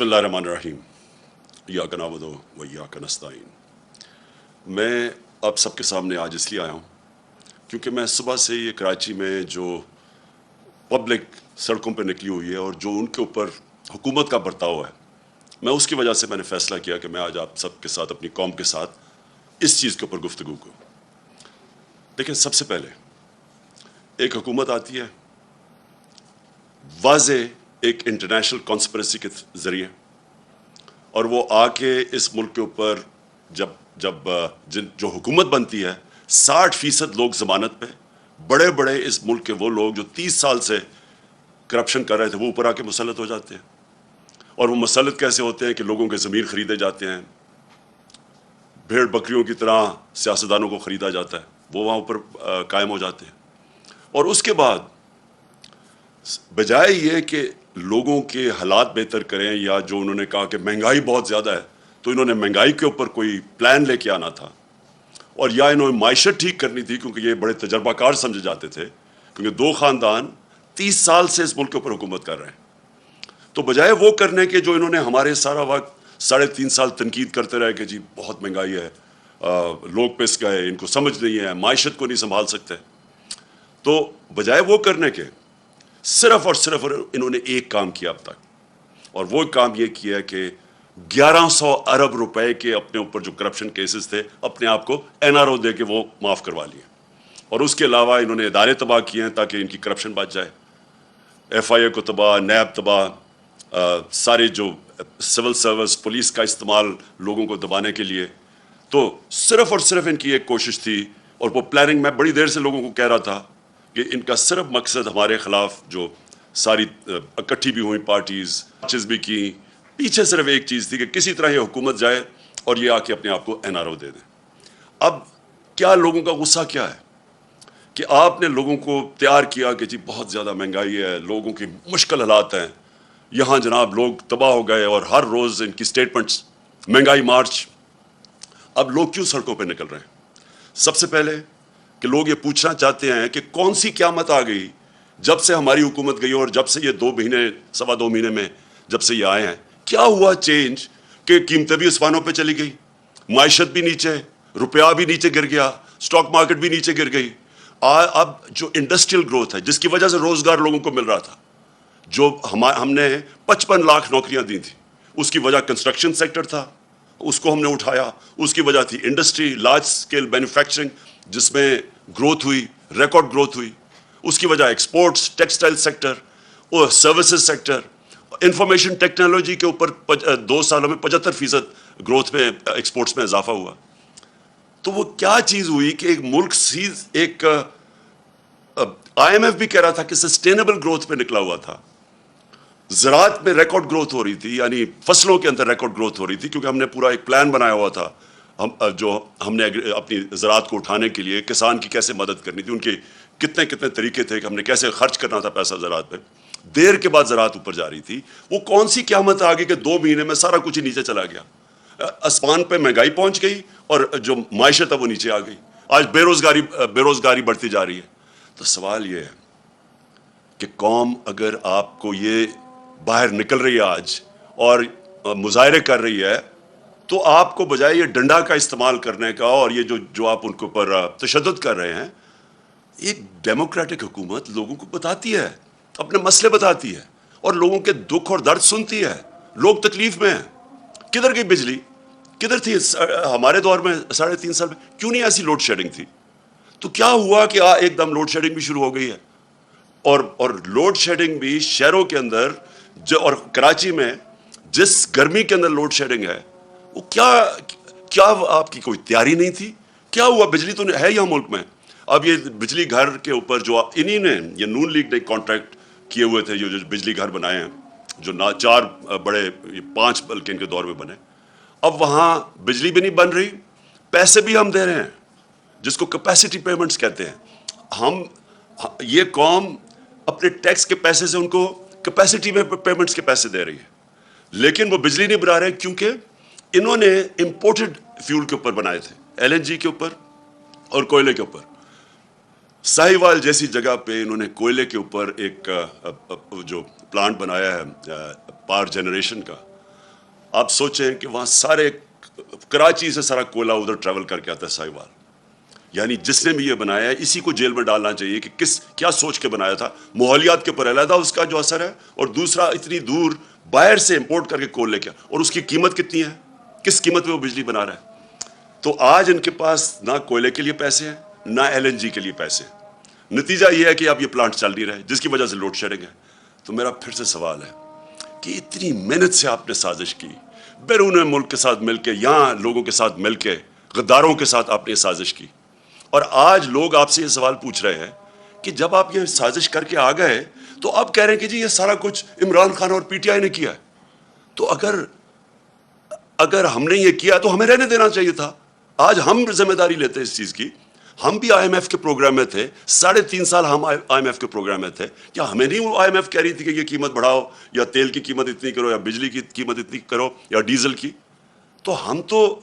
बिस्मिल्लाहिर्रहमानिर्रहीम इय्याका नअबुदु व इय्याका नस्तईन। मैं आप सबके सामने आज इसलिए आया हूँ क्योंकि मैं सुबह से ये कराची में जो पब्लिक सड़कों पर निकली हुई है और जो उनके ऊपर हुकूमत का बर्ताव है, मैं उसकी वजह से मैंने फ़ैसला किया कि मैं आज आप सबके साथ, अपनी कौम के साथ इस चीज़ के ऊपर गुफ्तगू करूँ। लेकिन सबसे पहले एक हुकूमत आती है वाज़े एक इंटरनेशनल कॉन्स्पिरेसी के ज़रिए, और वो आके इस मुल्क के ऊपर जो हुकूमत बनती है 60% लोग ज़मानत पे, बड़े बड़े इस मुल्क के वो लोग जो 30 साल से करप्शन कर रहे थे वो ऊपर आके मुसल्लत हो जाते हैं। और वो मुसल्लत कैसे होते हैं कि लोगों के ज़मीर ख़रीदे जाते हैं, भेड़ बकरियों की तरह सियासतदानों को ख़रीदा जाता है, वो वहाँ ऊपर कायम हो जाते हैं। और उसके बाद बजाय ये कि लोगों के हालात बेहतर करें, या जो उन्होंने कहा कि महंगाई बहुत ज़्यादा है तो इन्होंने महंगाई के ऊपर कोई प्लान लेके आना था, और या इन्होंने माइशत ठीक करनी थी क्योंकि ये बड़े तजर्बाकार समझे जाते थे, क्योंकि दो ख़ानदान 30 साल से इस मुल्क के ऊपर हुकूमत कर रहे हैं। तो बजाय वो करने के जो इन्होंने हमारे सारा वक्त 3.5 साल तनकीद करते रहे कि जी बहुत महंगाई है, लोग पिस गए, इनको समझ नहीं है, माइशत को नहीं संभाल सकते, तो बजाय वो करने के सिर्फ और सिर्फ इन्होंने एक काम किया अब तक, और वो काम ये किया कि 1100 अरब रुपए के अपने ऊपर जो करप्शन केसेस थे अपने आप को NRO दे के वो माफ़ करवा लिए। और उसके अलावा इन्होंने इदारे तबाह किए हैं ताकि इनकी करप्शन बच जाए। FIA को तबाह, नैब तबाह, सारे जो सिविल सर्विस पुलिस का इस्तेमाल लोगों को दबाने के लिए। तो सिर्फ और सिर्फ इनकी एक कोशिश थी, और वो प्लानिंग मैं बड़ी देर से लोगों को कह रहा था कि इनका सिर्फ मकसद हमारे ख़िलाफ़ जो सारी इकट्ठी भी हुई पार्टीज़ चीज़ भी की, पीछे सिर्फ एक चीज़ थी कि किसी तरह ये हुकूमत जाए और ये आके अपने आप को NRO दे दें। अब क्या लोगों का गुस्सा क्या है कि आपने लोगों को तैयार किया कि जी बहुत ज़्यादा महंगाई है, लोगों की मुश्किल हालात हैं, यहाँ जनाब लोग तबाह हो गए, और हर रोज़ इनकी स्टेटमेंट्स, महंगाई मार्च। अब लोग क्यों सड़कों पर निकल रहे हैं? सबसे पहले कि लोग ये पूछना चाहते हैं कि कौन सी क़यामत आ गई जब से हमारी हुकूमत गई, और जब से ये 2 महीने, सवा 2 महीने में जब से ये आए हैं, क्या हुआ चेंज कि कीमतें भी आसमानों पे चली गई, माइशत भी नीचे, रुपया भी नीचे गिर गया, स्टॉक मार्केट भी नीचे गिर गई। अब जो इंडस्ट्रियल ग्रोथ है जिसकी वजह से रोज़गार लोगों को मिल रहा था, जो हमने 55 लाख नौकरियाँ दी थी, उसकी वजह कंस्ट्रक्शन सेक्टर था, उसको हमने उठाया। उसकी वजह थी इंडस्ट्री, लार्ज स्केल मैन्युफैक्चरिंग जिसमें ग्रोथ हुई, रिकॉर्ड ग्रोथ हुई। उसकी वजह एक्सपोर्ट्स, टेक्सटाइल सेक्टर और सर्विसेज सेक्टर, इंफॉर्मेशन टेक्नोलॉजी के ऊपर 2 सालों में 75% ग्रोथ में, एक्सपोर्ट्स में इजाफा हुआ। तो वो क्या चीज़ हुई कि एक मुल्क एक IMF भी कह रहा था कि सस्टेनेबल ग्रोथ पे निकला हुआ था। ज़राअत में रिकॉर्ड ग्रोथ हो रही थी, यानी फसलों के अंदर रिकॉर्ड ग्रोथ हो रही थी, क्योंकि हमने पूरा एक प्लान बनाया हुआ था। हमने अपनी ज़राअत को उठाने के लिए किसान की कैसे मदद करनी थी, उनके कितने कितने तरीके थे कि हमने कैसे खर्च करना था पैसा ज़राअत पे। देर के बाद ज़राअत ऊपर जा रही थी। वो कौन सी क़यामत आ गई कि 2 महीने में सारा कुछ ही नीचे चला गया। आसमान पे महंगाई पहुंच गई और जो माइशत है वो नीचे आ गई। आज बेरोज़गारी बढ़ती जा रही है। तो सवाल ये है कि कौम अगर आपको ये बाहर निकल रही है आज और मुजाहरे कर रही है, तो आपको बजाय ये डंडा का इस्तेमाल करने का, और ये जो आप उनके ऊपर तशद्दुद कर रहे हैं, एक डेमोक्रेटिक हुकूमत लोगों को बताती है, अपने मसले बताती है, और लोगों के दुख और दर्द सुनती है। लोग तकलीफ में हैं। किधर गई बिजली? किधर थी हमारे दौर में 3.5 साल में? क्यों नहीं ऐसी लोड शेडिंग थी? तो क्या हुआ कि एकदम लोड शेडिंग भी शुरू हो गई है, और लोड शेडिंग भी शहरों के अंदर और कराची में जिस गर्मी के अंदर लोड शेडिंग है, वो क्या आपकी कोई तैयारी नहीं थी? क्या हुआ? बिजली तो है यहाँ मुल्क में। अब ये बिजली घर के ऊपर जो इन्हीं ने, ये नून लीग ने कॉन्ट्रैक्ट किए हुए थे, जो बिजली घर बनाए हैं, जो ना 4 बड़े, 5 बल्कि इनके दौर में बने। अब वहाँ बिजली भी नहीं बन रही, पैसे भी हम दे रहे हैं, जिसको कैपेसिटी पेमेंट्स कहते हैं। ये कौम अपने टैक्स के पैसे से उनको कैपेसिटी में पेमेंट्स के पैसे दे रही है, लेकिन वो बिजली नहीं बना रहे क्योंकि इन्होंने इंपोर्टेड फ्यूल के ऊपर बनाए थे, LNG के ऊपर और कोयले के ऊपर। साहिवाल जैसी जगह पे इन्होंने कोयले के ऊपर एक जो प्लांट बनाया है पावर जनरेशन का, آپ سوچیں کہ وہاں سارے کراچی سے سارا کوئلہ ادھر ٹریول کر کے آتا ہے ساہیوال. یعنی جس نے بھی یہ بنایا ہے اسی کو جیل میں ڈالنا چاہیے کہ کیا سوچ کے بنایا تھا. ماحولیات کے اوپر علیحدہ اس کا جو اثر ہے, اور دوسرا اتنی دور باہر سے امپورٹ کر کے کول لے کے, اور اس کی قیمت کتنی ہے, کس قیمت پہ وہ بجلی بنا رہا ہے. تو آج ان کے پاس نہ کوئلے کے لیے پیسے ہیں نہ LNG کے لیے پیسے ہیں. نتیجہ یہ ہے کہ اب یہ پلانٹ چل نہیں رہے, جس کی وجہ سے لوڈ شیڈنگ ہے. تو میرا پھر سے سوال ہے کہ اتنی محنت سے آپ نے سازش کی, بیرون ملک کے ساتھ مل کے, یہاں لوگوں کے ساتھ مل کے, غداروں کے ساتھ آپ نے یہ سازش کی, اور آج لوگ آپ سے یہ سوال پوچھ رہے ہیں کہ جب آپ یہ سازش کر کے آ گئے تو اب کہہ رہے ہیں کہ جی یہ سارا کچھ عمران خان اور PTI نے کیا ہے. تو اگر ہم نے یہ کیا تو ہمیں رہنے دینا چاہیے تھا. آج ہم ذمہ داری لیتے ہیں اس چیز کی. ہم بھی IMF کے پروگرام میں تھے, 3.5 سال ہم IMF کے پروگرام میں تھے. کیا ہمیں نہیں وہ IMF کہہ رہی تھی کہ یہ قیمت بڑھاؤ, یا تیل کی قیمت اتنی کرو, یا بجلی کی قیمت اتنی کرو, یا ڈیزل کی. تو ہم تو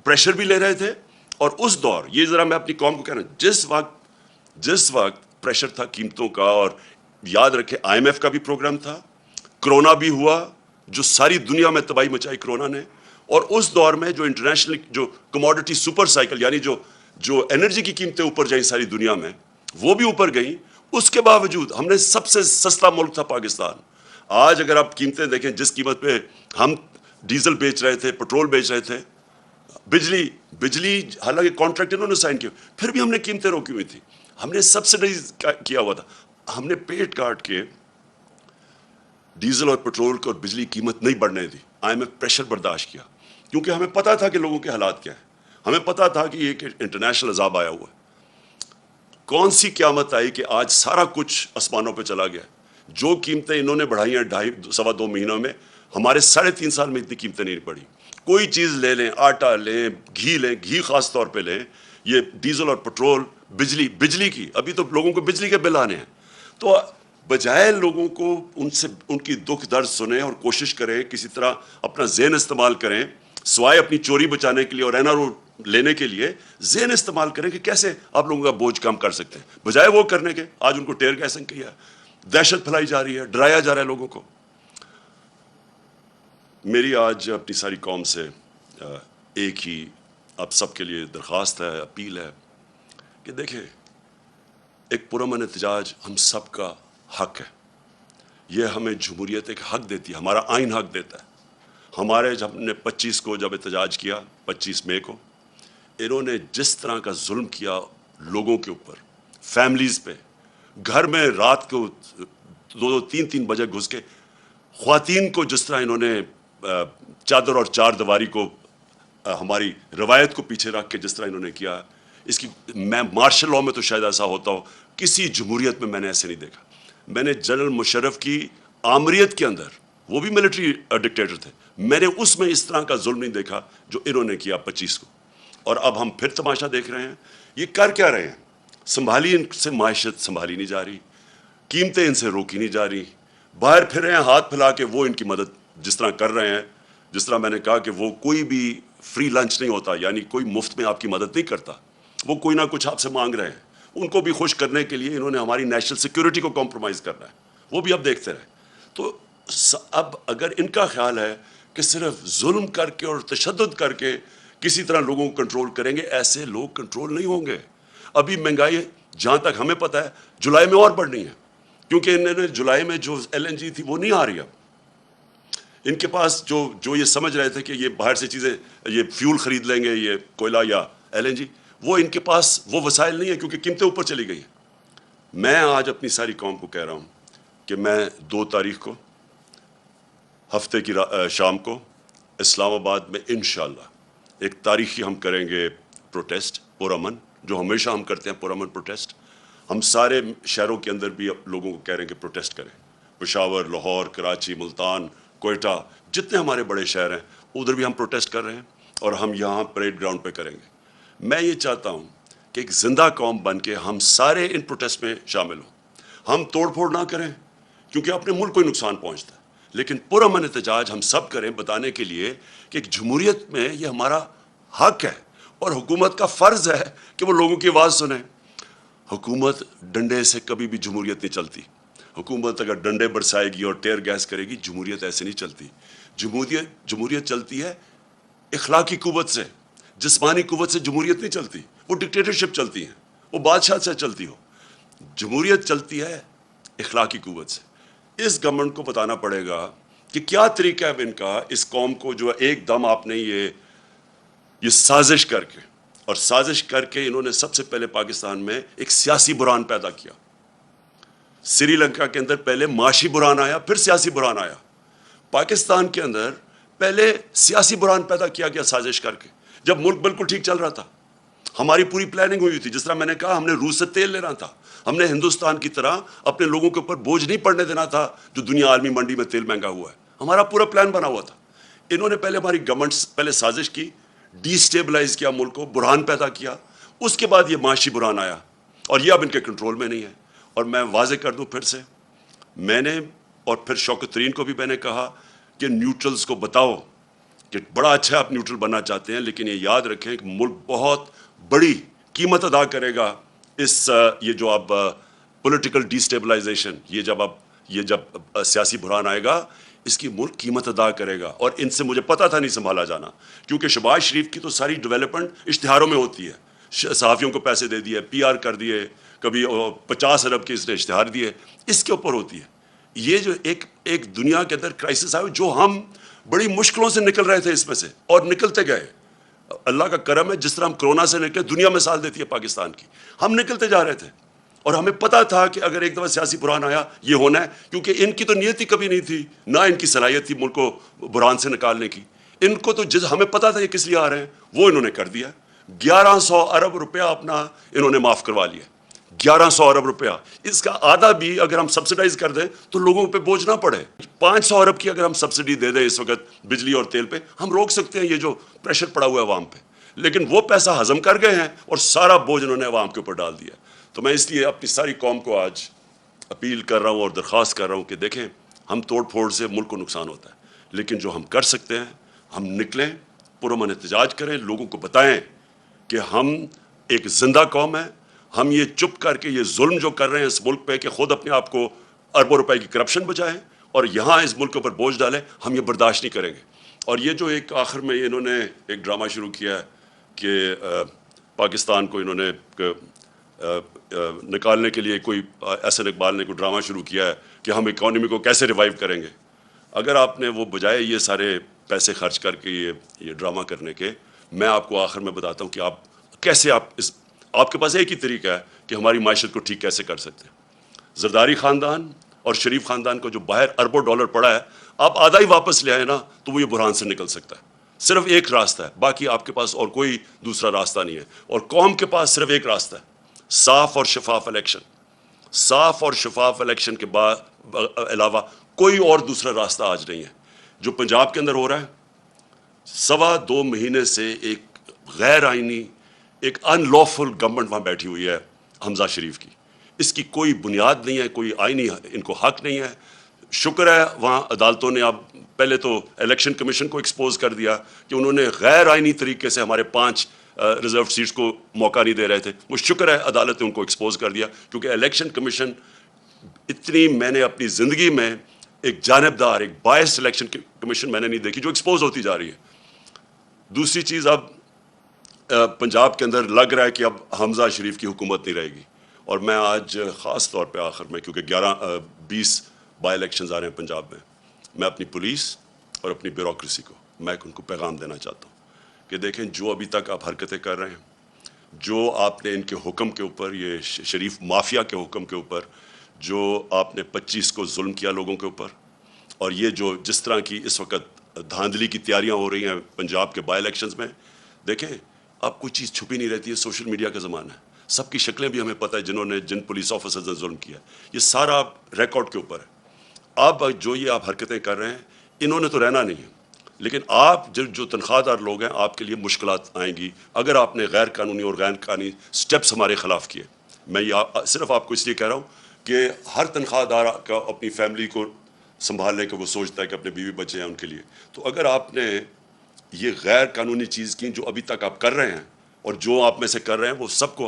پریشر بھی لے رہے تھے. اور اس دور, یہ ذرا میں اپنی قوم کو کہہ رہا ہوں, جس وقت پریشر تھا قیمتوں کا, اور یاد رکھے IMF کا بھی پروگرام تھا, کرونا بھی ہوا جو ساری دنیا میں تباہی مچائی کرونا نے, اور اس دور میں جو انٹرنیشنل جو کموڈٹی سپر سائیکل, یعنی جو انرجی کی قیمتیں اوپر جائیں ساری دنیا میں, وہ بھی اوپر گئیں. اس کے باوجود ہم نے سب سے سستا ملک تھا پاکستان. آج اگر آپ قیمتیں دیکھیں, جس قیمت پہ ہم ڈیزل بیچ رہے تھے, پیٹرول بیچ رہے تھے, بجلی حالانکہ کانٹریکٹ انہوں نے سائن کیا, پھر بھی ہم نے قیمتیں روکی ہوئی تھی. ہم نے سبسڈائز کیا ہوا تھا. ہم نے پیٹ کاٹ کے ڈیزل اور پیٹرول کو اور بجلی قیمت نہیں بڑھنے دی. IMF پریشر برداشت کیا, کیونکہ ہمیں پتا تھا کہ لوگوں کے حالات کیا ہیں. ہمیں پتا تھا کہ یہ ایک انٹرنیشنل عذاب آیا ہوا ہے. کون سی قیامت آئی کہ آج سارا کچھ آسمانوں پہ چلا گیا. جو قیمتیں انہوں نے بڑھائی ہیں 2.5 مہینوں میں, ہمارے 3.5 سال میں اتنی قیمتیں نہیں بڑھی. کوئی چیز لے لیں, آٹا لیں, گھی خاص طور پہ لیں, یہ ڈیزل اور پیٹرول, بجلی کی, ابھی تو لوگوں کو بجلی کے بل آنے ہیں. تو بجائے لوگوں کو ان کی دکھ درد سنیں اور کوشش کریں کسی طرح اپنا ذہن استعمال کریں, سوائے اپنی چوری بچانے کے لیے اور NRO لینے کے لیے, ذہن استعمال کریں کہ کیسے آپ لوگوں کا بوجھ کم کر سکتے ہیں. بجائے وہ کرنے کے آج ان کو ٹیئر گیسنگ کیا, دہشت پھیلائی جا رہی ہے, ڈرایا جا رہا ہے لوگوں کو. میری آج اپنی ساری قوم سے ایک ہی آپ سب کے لیے درخواست ہے, اپیل ہے کہ دیکھیں, ایک پرامن احتجاج ہم سب کا حق ہے. یہ ہمیں جمہوریت ایک حق دیتی ہے, ہمارا آئین حق دیتا ہے. ہمارے جب ہم نے 25 کو جب احتجاج کیا, 25 مئی کو, انہوں نے جس طرح کا ظلم کیا لوگوں کے اوپر, فیملیز پہ, گھر میں رات کو 2-3 بجے گھس کے خواتین کو جس طرح انہوں نے چادر اور چار دیواری کو, ہماری روایت کو پیچھے رکھ کے جس طرح انہوں نے کیا, اس کی میں مارشل لاء میں تو شاید ایسا ہوتا ہو, کسی جمہوریت میں نے ایسے نہیں دیکھا. میں نے جنرل مشرف کی آمریت کے اندر, وہ بھی ملٹری ڈکٹیٹر تھے, میں نے اس میں اس طرح کا ظلم نہیں دیکھا جو انہوں نے کیا 25 کو. اور اب ہم پھر تماشا دیکھ رہے ہیں. یہ کر کیا رہے ہیں؟ ان سے معیشت سنبھالی نہیں جا رہی, قیمتیں ان سے روکی نہیں جا رہی, باہر پھر رہے ہیں ہاتھ پھیلا کے. وہ ان کی مدد جس طرح کر رہے ہیں, جس طرح میں نے کہا کہ وہ کوئی بھی فری لنچ نہیں ہوتا, یعنی کوئی مفت میں آپ کی مدد نہیں کرتا, وہ کوئی نہ کچھ آپ سے مانگ رہے ہیں. ان کو بھی خوش کرنے کے لیے انہوں نے ہماری نیشنل سیکیورٹی کو کمپرومائز کرنا ہے, وہ بھی اب دیکھتے رہے. تو اب اگر ان کا خیال ہے کہ صرف ظلم کر کے اور تشدد کر کے کسی طرح لوگوں کو کنٹرول کریں گے, ایسے لوگ کنٹرول نہیں ہوں گے. ابھی مہنگائی جہاں تک ہمیں پتہ ہے جولائی میں اور بڑھنی ہے, کیونکہ انہوں نے جولائی میں جو LNG تھی وہ نہیں آ رہی. اب ان کے پاس جو یہ سمجھ رہے تھے کہ یہ باہر سے چیزیں, یہ فیول خرید لیں گے, یہ کوئلہ یا LNG, وہ ان کے پاس وہ وسائل نہیں ہے کیونکہ قیمتیں اوپر چلی گئی ہیں. میں آج اپنی ساری قوم کو کہہ رہا ہوں کہ میں 2 تاریخ کو ہفتے کی شام کو اسلام آباد میں انشاءاللہ ایک تاریخی ہم کریں گے پروٹیسٹ, پرامن, جو ہمیشہ ہم کرتے ہیں پرامن پروٹیسٹ. ہم سارے شہروں کے اندر بھی لوگوں کو کہہ رہے ہیں کہ پروٹیسٹ کریں. پشاور, لاہور, کراچی, ملتان, کوئٹہ, جتنے ہمارے بڑے شہر ہیں ادھر بھی ہم پروٹیسٹ کر رہے ہیں, اور ہم یہاں پریڈ گراؤنڈ پہ کریں گے. میں یہ چاہتا ہوں کہ ایک زندہ قوم بن کے ہم سارے ان پروٹیسٹ میں شامل ہوں. ہم توڑ پھوڑ نہ کریں کیونکہ اپنے ملک کو ہی نقصان پہنچتا ہے, لیکن پرامن احتجاج ہم سب کریں بتانے کے لیے کہ ایک جمہوریت میں یہ ہمارا حق ہے, اور حکومت کا فرض ہے کہ وہ لوگوں کی آواز سنیں. حکومت ڈنڈے سے کبھی بھی جمہوریت نہیں چلتی. حکومت اگر ڈنڈے برسائے گی اور ٹیئر گیس کرے گی, جمہوریت ایسے نہیں چلتی. जमहूरियत चलती है इखलाकी कुव्वत से, जिस्मानी कुव्वत से जमहूरियत नहीं चलती, वो डिक्टेटरशिप चलती है, वो बादशाह से चलती हो। जमहूरियत चलती है इखलाकी कुव्वत से। इस गवर्नमेंट को बताना पड़ेगा कि क्या तरीका है इनका इस कौम को जो एकदम आपने ये साजिश करके, और साजिश करके इन्होंने सबसे पहले पाकिस्तान में एक सियासी बुरान पैदा किया। श्रीलंका के अंदर पहले माशी बुरान आया, फिर सियासी बुरान आया। पाकिस्तान के अंदर पहले सियासी बुरान पैदा किया गया साजिश करके, जब मुल्क बिल्कुल ठीक चल रहा था। हमारी पूरी प्लानिंग हुई थी, जिस तरह मैंने कहा हमने रूस से तेल लेना था, हमने हिंदुस्तान की तरह अपने लोगों के ऊपर बोझ नहीं पड़ने देना था जो दुनिया आलमी मंडी में तेल महंगा हुआ है। हमारा पूरा प्लान बना हुआ था। इन्होंने पहले हमारी गवर्नमेंट पहले साजिश की, डिस्टेबलाइज किया मुल्क को, बुरहान पैदा किया, उसके बाद ये माशी बुरहान आया और ये अब इनके कंट्रोल में नहीं है। और मैं वाजे कर दूं फिर से, मैंने और फिर शौकत तरीन को भी मैंने कहा कि न्यूट्रल्स को बताओ कि बड़ा अच्छा आप न्यूट्रल बनना चाहते हैं, लेकिन ये याद रखें कि मुल्क बहुत बड़ी कीमत अदा करेगा इस ये जो अब पॉलिटिकल डिस्टेबलाइजेशन, ये जब सियासी बुरहान आएगा, इसकी मुल्क कीमत अदा करेगा। और इनसे मुझे पता था नहीं संभाला जाना, क्योंकि शहबाज शरीफ की तो सारी डेवलपमेंट इश्तिहारों में होती है। सहाफ़ियों को पैसे दे दिए, PR कर दिए, कभी 50 अरब के इसने इश्तिहार दिए, इसके ऊपर होती है। ये जो एक दुनिया के अंदर क्राइसिस आया, जो हम बड़ी मुश्किलों से निकल रहे थे इसमें से, और निकलते गए। अल्लाह का करम है, जिस तरह हम कोरोना से निकले, दुनिया मिसाल देती है पाकिस्तान की, हम निकलते जा रहे थे। और हमें पता था कि अगर एक दफ़ा सियासी बुरहान आया ये होना है, क्योंकि इनकी तो नीयत ही कभी नहीं थी, ना इनकी सलाहियत थी मुल्क को बुरहान से निकालने की। इनको तो हमें पता था ये किस लिए आ रहे हैं, वो इन्होंने कर दिया। 1100 अरब रुपया अपना इन्होंने माफ़ करवा लिया। 1100 अरब रुपया, इसका आधा भी अगर हम सब्सिडाइज कर दें तो लोगों पे बोझ ना पड़े। 500 अरब की अगर हम सब्सिडी दे दें इस वक्त बिजली और तेल पे, हम रोक सकते हैं ये जो प्रेशर पड़ा हुआ है अवाम पे। लेकिन वो पैसा हजम कर गए हैं और सारा बोझ उन्होंने अवाम के ऊपर डाल दिया। तो मैं इसलिए अपनी सारी कौम को आज अपील कर रहा हूँ और दरख्वास्त कर रहा हूँ कि देखें, हम तोड़ फोड़ से मुल्क को नुकसान होता है, लेकिन जो हम कर सकते हैं, हम निकलें, पुरअमन एहतजाज करें, लोगों को बताएं कि हम एक जिंदा कौम है। हम ये चुप करके ये जुल्म जो कर रहे हैं इस मुल्क पे कि खुद अपने आप को अरबों रुपए की करप्शन बचाएं और यहाँ इस मुल्क के ऊपर बोझ डालें, हम ये बर्दाश्त नहीं करेंगे। और ये जो एक आखिर में इन्होंने एक ड्रामा शुरू किया है कि पाकिस्तान को इन्होंने निकालने के लिए कोई एहसन इकबाल ने कोई ड्रामा शुरू किया है कि हम इकॉनमी को कैसे रिवाइव करेंगे। अगर आपने वो बजाय ये सारे पैसे खर्च करके ये ड्रामा करने के, मैं आपको आखिर में बताता हूँ कि आप कैसे आपके पास एक ही तरीका है कि हमारी मायशत को ठीक कैसे कर सकते हैं। जरदारी ख़ानदान और शरीफ ख़ानदान को जो बाहर अरबों डॉलर पड़ा है, आप आधा ही वापस ले आए ना तो वो ये बुरहान से निकल सकता है। सिर्फ एक रास्ता है, बाकी आपके पास और कोई दूसरा रास्ता नहीं है। और कौम के पास सिर्फ एक रास्ता है, साफ और शफाफ इलेक्शन। साफ और शफाफ इलेक्शन के बाद अलावा कोई और दूसरा रास्ता आज नहीं है। जो पंजाब के अंदर हो रहा है, 2.25 महीने से एक गैर आइनी, एक अनलॉफुल गवर्नमेंट वहाँ बैठी हुई है हमजा शरीफ की। इसकी कोई बुनियाद नहीं है, कोई आइनी इनको हक नहीं है। शुक्र है वहाँ अदालतों ने अब पहले तो इलेक्शन कमीशन को एक्सपोज कर दिया कि उन्होंने गैर आइनी तरीके से हमारे 5 रिजर्व सीट्स को मौका नहीं दे रहे थे। वो शुक्र है अदालत ने उनको एक्सपोज कर दिया, क्योंकि इलेक्शन कमीशन इतनी, मैंने अपनी ज़िंदगी में एक जानिबदार, एक बायस्ड इलेक्शन कमीशन मैंने नहीं देखी जो एक्सपोज होती जा रही है। दूसरी चीज़, अब पंजाब के अंदर लग रहा है कि अब हमजा शरीफ की हुकूमत नहीं रहेगी। और मैं आज ख़ास तौर पे आखिर में, क्योंकि 20 बाई इलेक्शंस आ रहे हैं पंजाब में, मैं अपनी पुलिस और अपनी ब्यूरोक्रेसी को मैं उनको पैगाम देना चाहता हूँ कि देखें, जो अभी तक आप हरकतें कर रहे हैं, जो आपने इनके हुक्म के ऊपर, ये शरीफ माफिया के हुक्म के ऊपर जो आपने 25 को जुल्म किया लोगों के ऊपर, और ये जो जिस तरह की इस वक्त धांधली की तैयारियां हो रही हैं पंजाब के बाई इलेक्शंस में, देखें अब कोई चीज़ छुपी नहीं रहती है। सोशल मीडिया का ज़माना है, सबकी शक्लें भी हमें पता है जिन पुलिस ऑफिसर्स ने जुल्म किया, ये सारा रिकॉर्ड के ऊपर है। अब जो ये आप हरकतें कर रहे हैं, इन्होंने तो रहना नहीं है, लेकिन आप जो तनख्वाहदार लोग हैं, आपके लिए मुश्किलात आएंगी अगर आपने गैर कानूनी और गैर कानूनी स्टेप्स हमारे ख़िलाफ़ किए। मैं ये सिर्फ आपको इसलिए कह रहा हूँ कि हर तनख्वाहदार का अपनी फैमिली को संभालने का वो सोचता है कि अपने बीवी बच्चे हैं उनके लिए। तो अगर आपने ये गैर कानूनी चीज़ की जो अभी तक आप कर रहे हैं और जो आप में से कर रहे हैं, वो सबको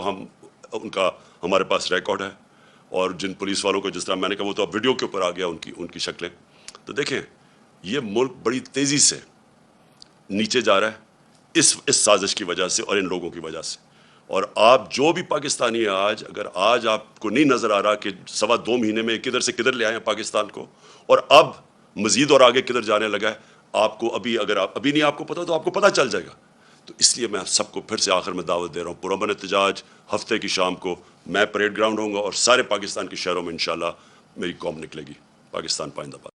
हमारे पास रिकॉर्ड है। और जिन पुलिस वालों को, जिस तरह मैंने कहा, वो तो अब वीडियो के ऊपर आ गया उनकी शक्लें। तो देखें, یہ ملک بڑی تیزی سے نیچے جا رہا ہے اس سازش کی وجہ سے اور ان لوگوں کی وجہ سے. اور آپ جو بھی پاکستانی ہیں آج، اگر آج آپ کو نہیں نظر آ رہا کہ 2.25 مہینے میں کدھر سے کدھر لے آئے ہیں پاکستان کو، اور اب مزید اور آگے کدھر جانے لگا ہے، آپ کو اگر آپ ابھی نہیں آپ کو پتا تو آپ کو پتہ چل جائے گا. تو اس لیے میں سب کو پھر سے آخر میں دعوت دے رہا ہوں، پرامن احتجاج ہفتے کی شام کو میں پریڈ گراؤنڈ ہوں گا اور سارے پاکستان کے شہروں میں انشاءاللہ میری قوم نکلے گی. پاکستان پائندہ باد.